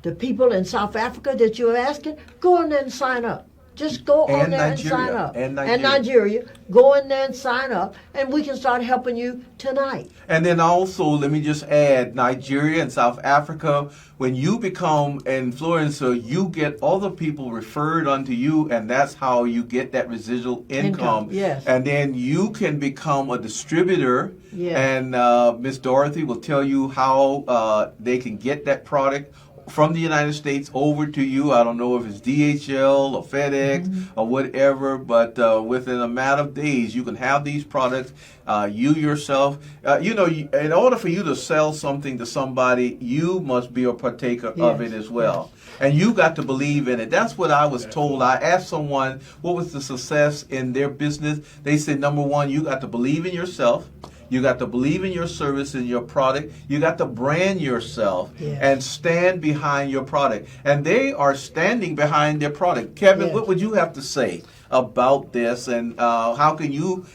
The people in South Africa that you're asking, go in there and sign up. Just go on there and sign up. And Nigeria. Go in there and sign up, and we can start helping you tonight. And then also, let me just add, Nigeria and South Africa, when you become an influencer, you get other people referred unto you, and that's how you get that residual income. Yes. And then you can become a distributor, yes. And Miss Dorothy will tell you how they can get that product from the United States over to you. I don't know if it's DHL or FedEx or whatever, but within a matter of days, you can have these products. You yourself, in order for you to sell something to somebody, you must be a partaker of it as well. And you got to believe in it. That's what I was told. I asked someone what was the success in their business. They said, number one, you got to believe in yourself. You got to believe in your service and your product. You got to brand yourself and stand behind your product. And they are standing behind their product. Kevin, what would you have to say about this? And how did you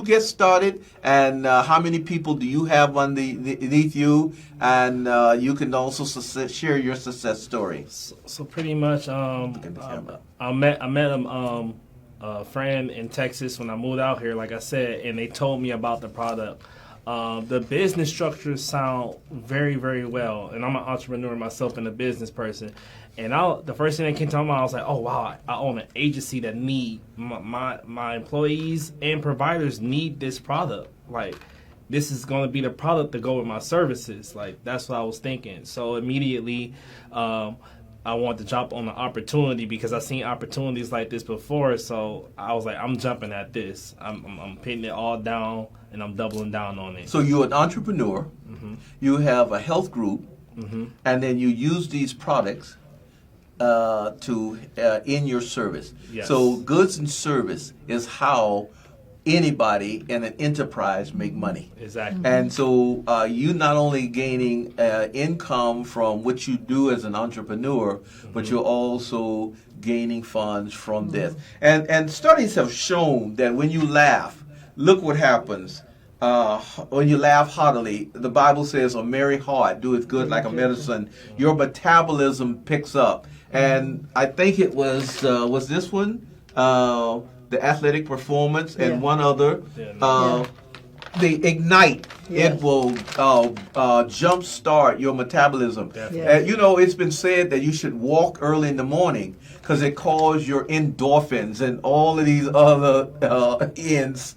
get started? And how many people do you have underneath you? And you can also share your success story. So pretty much, I met a friend in Texas when I moved out here, like I said, and they told me about the product. The business structures sound very, very well, and I'm an entrepreneur myself and a business person. And the first thing that came to my mind, I was like, oh, wow, I own an agency that need my employees and providers need this product. Like, this is going to be the product to go with my services. Like, that's what I was thinking. So immediately, I wanted to jump on the opportunity because I've seen opportunities like this before. So I was like, I'm jumping at this. I'm putting it all down and I'm doubling down on it. So you're an entrepreneur. Mm-hmm. You have a health group, mm-hmm. and then you use these products in your service. Yes. So goods and service is how anybody in an enterprise make money. Exactly. And so you not only gaining income from what you do as an entrepreneur, mm-hmm. but you're also gaining funds from mm-hmm. this. And studies have shown that when you laugh, look what happens. When you laugh heartily, the Bible says, a merry heart doeth good like a medicine. Your metabolism picks up. And I think it was this one, the athletic performance, and one other, the Ignite. Yes. It will jumpstart your metabolism. Yes. It's been said that you should walk early in the morning because it calls your endorphins and all of these other ends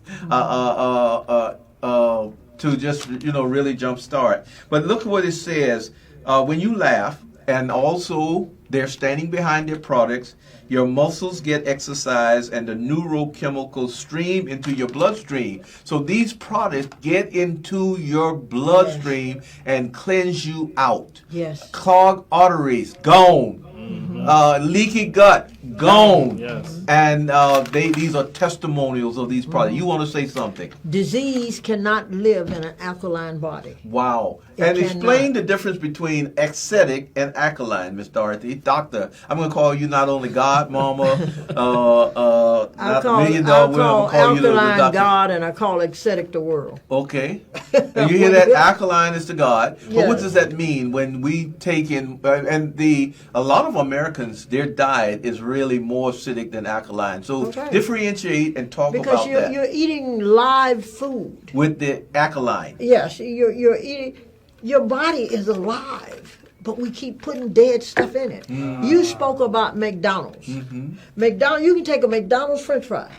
to just really jumpstart. But look what it says. When you laugh, and also they're standing behind their products, your muscles get exercise and the neurochemicals stream into your bloodstream. So these products get into your bloodstream and cleanse you out. Yes. Clogged arteries, gone. Mm-hmm. Leaky gut, gone. Yes. And these are testimonials of these products. You want to say something? Disease cannot live in an alkaline body. Wow. It Explain cannot. the difference between acidic and alkaline, Miss Dorothy. Doctor, I'm going to call you not only God, Mama, I call alkaline God, and I call acidic the world. Okay. And you hear that? Alkaline is the God. But Yes. what does that mean when we take in, a lot of Americans, their diet is really more acidic than alkaline. So differentiate and talk because about that. you're eating live food. With the alkaline. Yes, you're eating. Your body is alive, but we keep putting dead stuff in it. You spoke about McDonald's. Mm-hmm. You can take a McDonald's French fry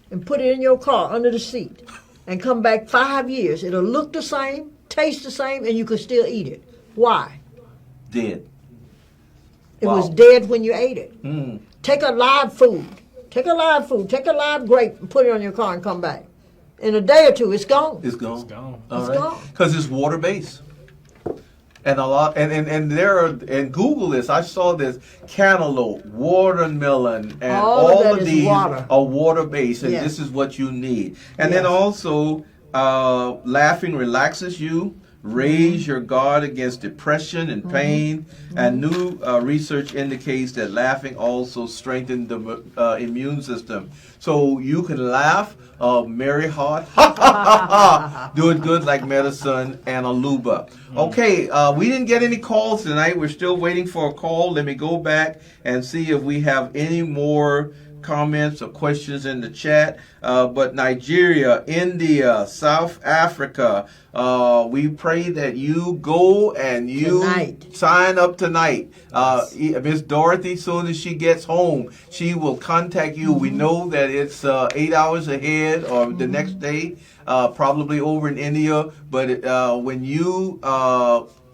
and put it in your car under the seat and come back 5 years. It'll look the same, taste the same, and you can still eat it. Why? Dead. It was dead when you ate it. Take a live food. Take a live grape and put it on your car and come back. In a day or two, it's gone. It's gone. It's gone. All It's right. gone. Because it's water based. And a lot, and there are, and Google this. I saw this cantaloupe, watermelon, and all of these are water based, and this is what you need. And then also, laughing relaxes you, raise your guard against depression and pain. And new research indicates that laughing also strengthens the immune system. So you can laugh, merry heart, do it good like medicine, and Aluva. Okay, we didn't get any calls tonight. We're still waiting for a call. Let me go back and see if we have any more comments or questions in the chat. But Nigeria, India, South Africa, we pray that you go and you sign up tonight. Miss Dorothy, soon as she gets home, she will contact you. We know that it's 8 hours ahead or the next day, probably over in India. But when you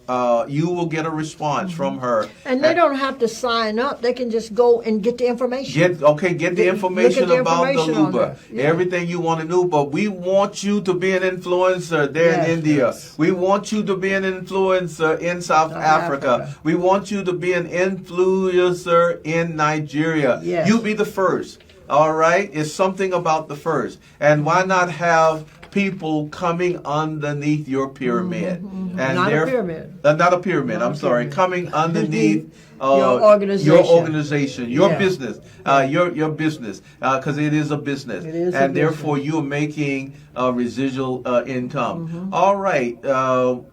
will get a response from her. And they don't have to sign up. They can just go and get the information. Get the information about the Aluva. Everything you want to know. But we want you to be an influencer there in India. Yes. We want you to be an influencer in South Africa. We want you to be an influencer in Nigeria. Yes. You be the first. All right? It's something about the first. And why not have people coming underneath your pyramid? And not a pyramid. Not a pyramid. I'm sorry. Coming underneath your organization, your business, your business, because it is a business, and therefore you are making residual income. All right.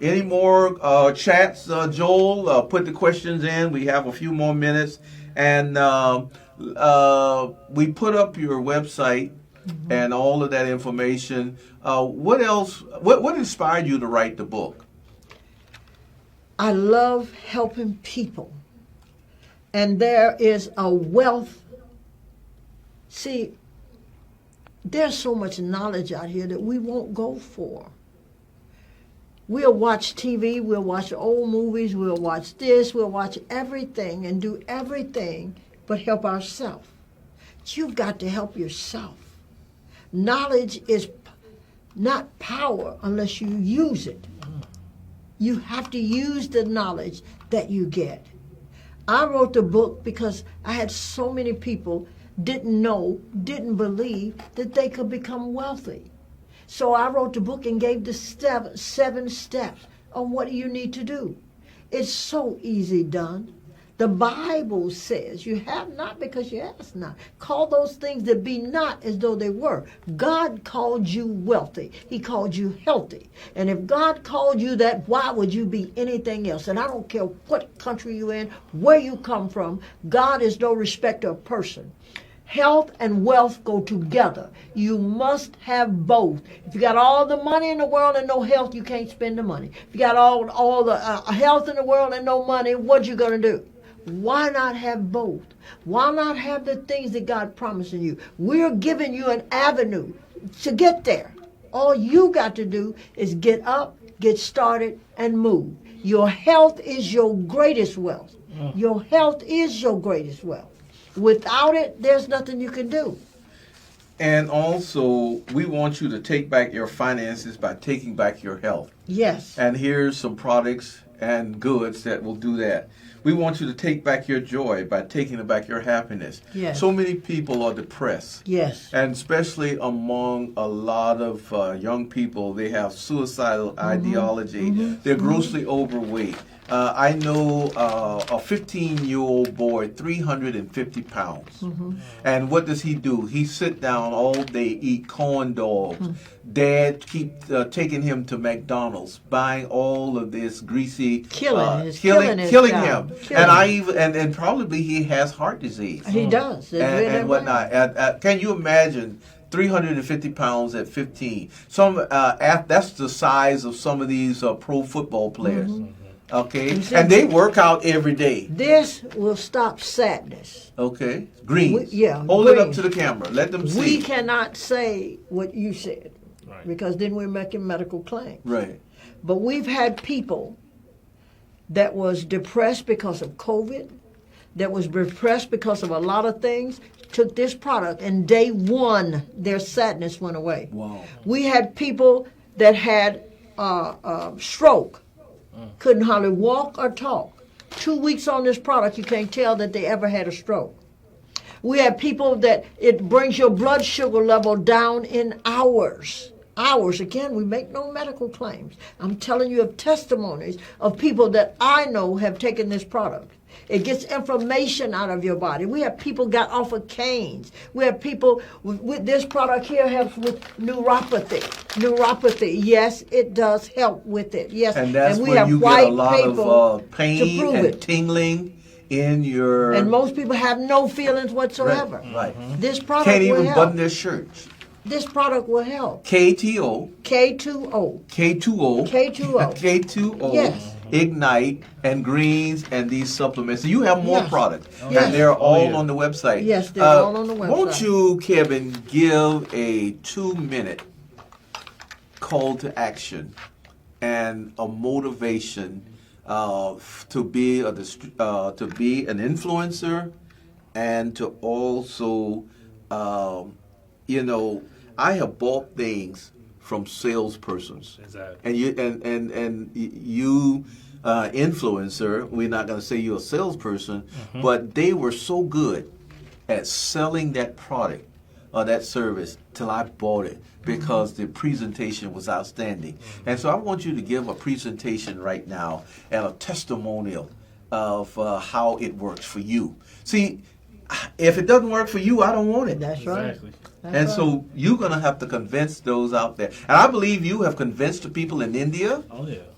Any more chats, Joel? Put the questions in. We have a few more minutes, and we put up your website and all of that information. What else? What inspired you to write the book? I love helping people. And there is a wealth. See, there's so much knowledge out here that we won't go for. We'll watch TV, we'll watch old movies, we'll watch this, we'll watch everything and do everything but help ourselves. You've got to help yourself. Knowledge is not power unless you use it. You have to use the knowledge that you get. I wrote the book because I had so many people didn't know, didn't believe that they could become wealthy. So I wrote the book and gave the 7 steps on what you need to do. It's so easy done. The Bible says you have not because you ask not. Call those things that be not as though they were. God called you wealthy. He called you healthy. And if God called you that, why would you be anything else? And I don't care what country you're in, where you come from. God is no respecter of person. Health and wealth go together. You must have both. If you got all the money in the world and no health, you can't spend the money. If you got all the health in the world and no money, what you going to do? Why not have both? Why not have the things that God promising you? We're giving you an avenue to get there. All you got to do is get up, get started, and move. Your health is your greatest wealth. Your health is your greatest wealth. Without it, there's nothing you can do. And also, we want you to take back your finances by taking back your health. Yes. And here's some products and goods that will do that. We want you to take back your joy by taking back your happiness. Yes. So many people are depressed. Yes. And especially among a lot of young people, they have suicidal ideology. They're grossly overweight. I know a 15-year-old boy, 350 pounds. And what does he do? He sit down all day, eat corn dogs. Dad keep taking him to McDonald's, buying all of this greasy, killing him. And I even and probably he has heart disease. He does. And whatnot. Can you imagine 350 pounds at 15? That's the size of some of these pro football players. Okay, and they work out every day. This will stop sadness. Okay, greens. Hold greens. it up to the camera. Let them see. We cannot say what you said, because then we're making medical claims. Right. But we've had people that was depressed because of COVID, that was depressed because of a lot of things, took this product, and day one, their sadness went away. Wow. We had people that had stroke, couldn't hardly walk or talk. 2 weeks on this product, you can't tell that they ever had a stroke. We have people that it brings your blood sugar level down in hours. Hours. Again, we make no medical claims. I'm telling you of testimonies of people that I know have taken this product. It gets inflammation out of your body. We have people got off of canes. We have people with this product here helps with neuropathy. Neuropathy, yes, it does help with it. Yes, and that's we where have you get a lot of pain and it. tingling in your. And most people have no feelings whatsoever. Right. This product can't will even help. button their shirts. This product will help. KTO. K2O. K2O. K2O. K2O. Yes. Ignite and greens and these supplements. So you have more products, Yes. and they're all on the website. Yes, they're all on the website. Won't you, Kevin, give a 2-minute call to action and a motivation to be an influencer, and to also, I have bought things from salespersons. Exactly. And you influencer, we're not going to say you're a salesperson, but they were so good at selling that product or that service till I bought it because the presentation was outstanding. And so I want you to give a presentation right now and a testimonial of how it works for you. See, if it doesn't work for you, I don't want it. That's right. Exactly. And so you're going to have to convince those out there. And I believe you have convinced the people in India,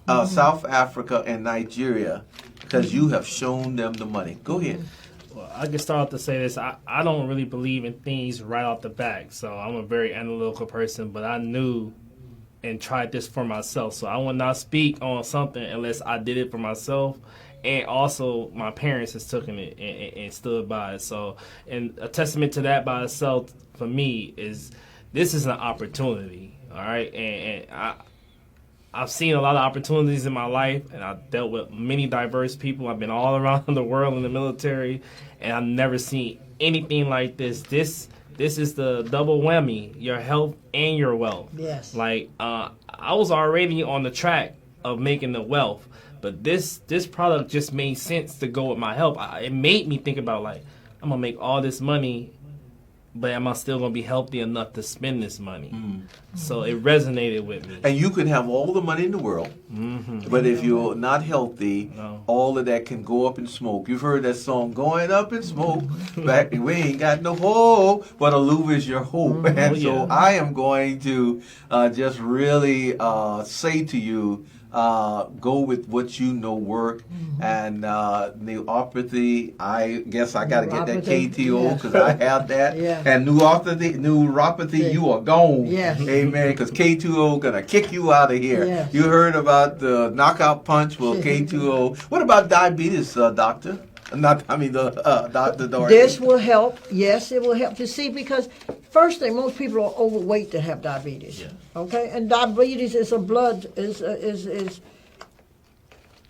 South Africa, and Nigeria, because you have shown them the money. Go ahead. Well, I can start to say this. I don't really believe in things right off the back. So I'm a very analytical person, but I knew and tried this for myself. So I will not speak on something unless I did it for myself. And also my parents has taken it and stood by it. So, and a testament to that by itself for me is this is an opportunity. All right. And I've seen a lot of opportunities in my life, and I've dealt with many diverse people. I've been all around the world in the military, and I've never seen anything like this. This is the double whammy, your health and your wealth. Yes. Like, I was already on the track of making the wealth, but this product just made sense to go with my health. It made me think about, like, I'm going to make all this money, but am I still going to be healthy enough to spend this money? So it resonated with me. And you can have all the money in the world, but if you're not healthy, all of that can go up in smoke. You've heard that song, "Going Up in Smoke." Back, we ain't got no hope, but Aluva is your hope. And so I am going to just really say to you, go with what you know work. And neuropathy, I guess I got to get that KTO because I have that. And neuropathy, you are gone. Amen. Because K2O going to kick you out of here. You heard about the knockout punch? Well, K2O. What about diabetes, doctor? Dr. Dorothy. This will help. Yes, it will help to see, because first thing, most people are overweight to have diabetes. Okay, and diabetes is is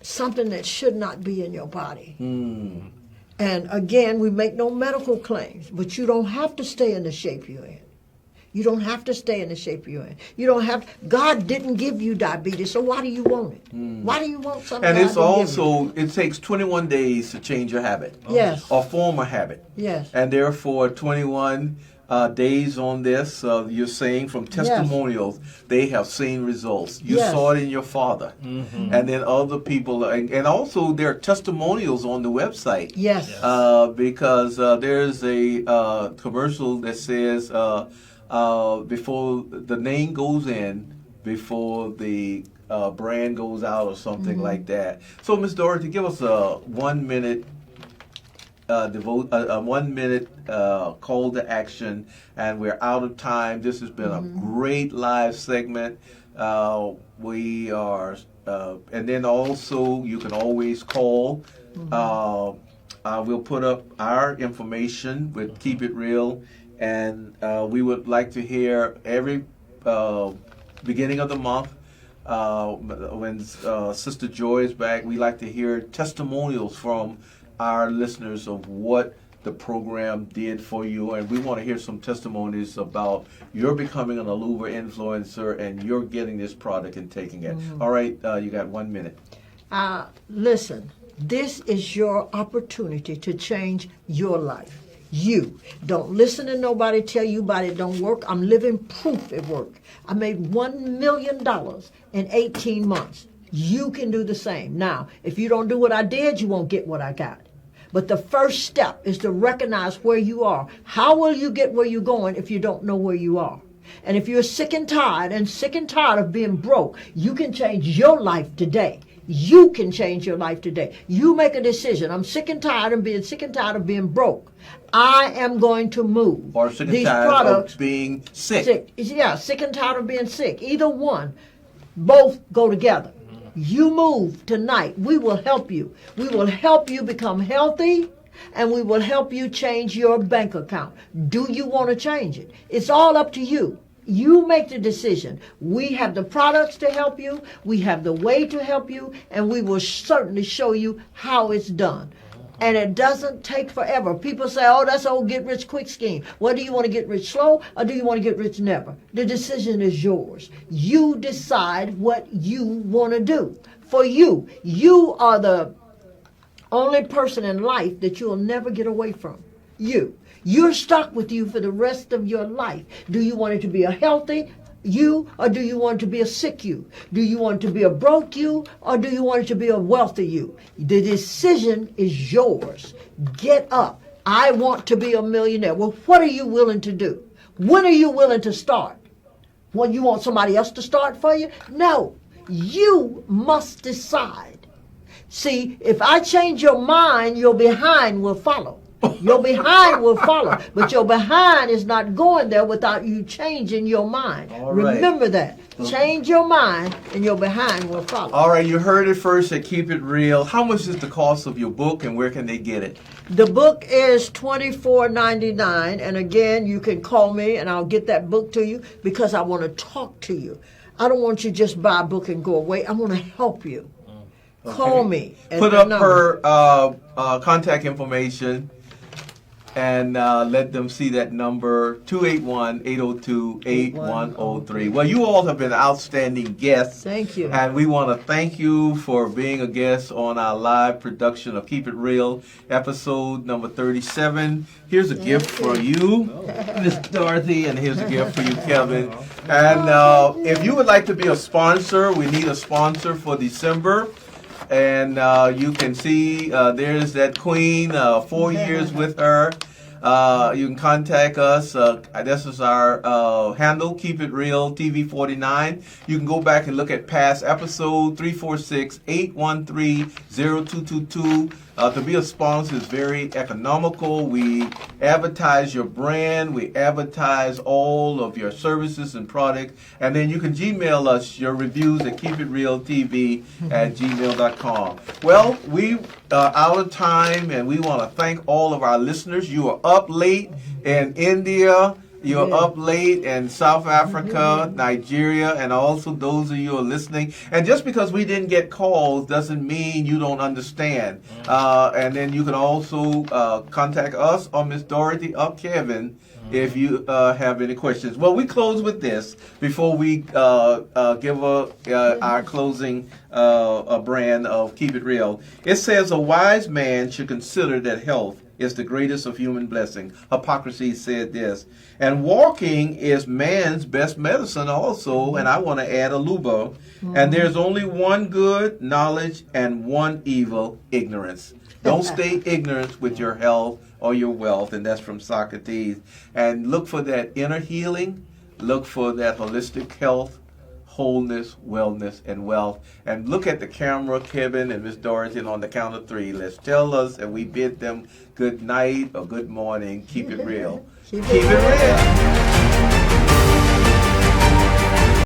something that should not be in your body. And again, we make no medical claims, but you don't have to stay in the shape you're in. You don't have to stay in the shape you're in. You don't have. God didn't give you diabetes, so why do you want it? Why do you want something? And it's also, it takes 21 days to change your habit. Yes. Or form a habit. Yes. And therefore, 21 days on this, you're saying from testimonials, they have seen results. You saw it in your father. And then other people, and also there are testimonials on the website. Yes. Because there's a commercial that says, before the name goes in, before the brand goes out or something like that. So, Miss Dorothy, give us a 1 minute a 1 minute call to action, and we're out of time. This has been a great live segment. We are, and then also you can always call. We'll put up our information with Keep It Real. And we would like to hear every beginning of the month when Sister Joy is back. We like to hear testimonials from our listeners of what the program did for you. And we want to hear some testimonies about your becoming an Aluva influencer and you're getting this product and taking it. All right, you got 1 minute. Listen, this is your opportunity to change your life. You don't listen to nobody tell you about it don't work. I'm living proof it worked. I made $1 million in 18 months. You can do the same. Now, if you don't do what I did, you won't get what I got. But the first step is to recognize where you are. How will you get where you're going if you don't know where you are? And if you're sick and tired of being broke, you can change your life today. You can change your life today. You make a decision. I'm sick and tired of being broke. I am going to move. Or sick and tired of being sick. Yeah, sick and tired of being sick. Either one. Both go together. You move tonight. We will help you. We will help you become healthy, and we will help you change your bank account. Do you want to change it? It's all up to you. You make the decision. We have the products to help you. We have the way to help you, and we will certainly show you how it's done. And it doesn't take forever. People say, oh, that's old get-rich-quick scheme. Well, do you want to get rich slow, or do you want to get rich never? The decision is yours. You decide what you want to do. For you, you are the only person in life that you'll never get away from. You. You're stuck with you for the rest of your life. Do you want it to be a healthy you, or do you want it to be a sick you? Do you want it to be a broke you, or do you want it to be a wealthy you? The decision is yours. Get up. I want to be a millionaire. Well, what are you willing to do? When are you willing to start? When you want somebody else to start for you? No. You must decide. See, if I change your mind, your behind will follow. Your behind will follow, but your behind is not going there without you changing your mind. All right. Remember that. Change your mind, and your behind will follow. All right, you heard it first at Keep It Real. How much is the cost of your book, and where can they get it? The book is $24.99, and again, you can call me, and I'll get that book to you because I want to talk to you. I don't want you to just buy a book and go away. I want to help you. Okay. Call me. Put up her contact information and let them see that number, 281-802-8103. Well, you all have been outstanding guests. Thank you. And we want to thank you for being a guest on our live production of Keep It Real, episode number 37. Here's a gift for you, Miss Dorothy, and here's a gift for you, Kevin. And if you would like to be a sponsor, we need a sponsor for December. And you can see there's that queen, 4 years with her. You can contact us. This is our handle, Keepitrealtv49. You can go back and look at past episode 346-813-0222. To be a sponsor is very economical. We advertise your brand. We advertise all of your services and products. And then you can Gmail us your reviews at keepitrealtv@gmail.com. Well, we are out of time, and we want to thank all of our listeners. You are up late in India. You're up late in South Africa, Nigeria, and also those of you who are listening. And just because we didn't get calls doesn't mean you don't understand. And then you can also contact us or Miss Dorothy or Kevin if you have any questions. Well, we close with this before we give our closing brand of Keep It Real. It says, a wise man should consider that health is the greatest of human blessing. Hippocrates said this. And walking is man's best medicine also, and I want to add Aluva. And there's only one good, knowledge, and one evil, ignorance. Don't stay ignorant with your health or your wealth, and that's from Socrates. And look for that inner healing. Look for that holistic health, wholeness, wellness, and wealth. And look at the camera, Kevin and Miss Dorothy, and on the count of 3, let's tell us, and we bid them good night or good morning. Keep it real. Keep it real.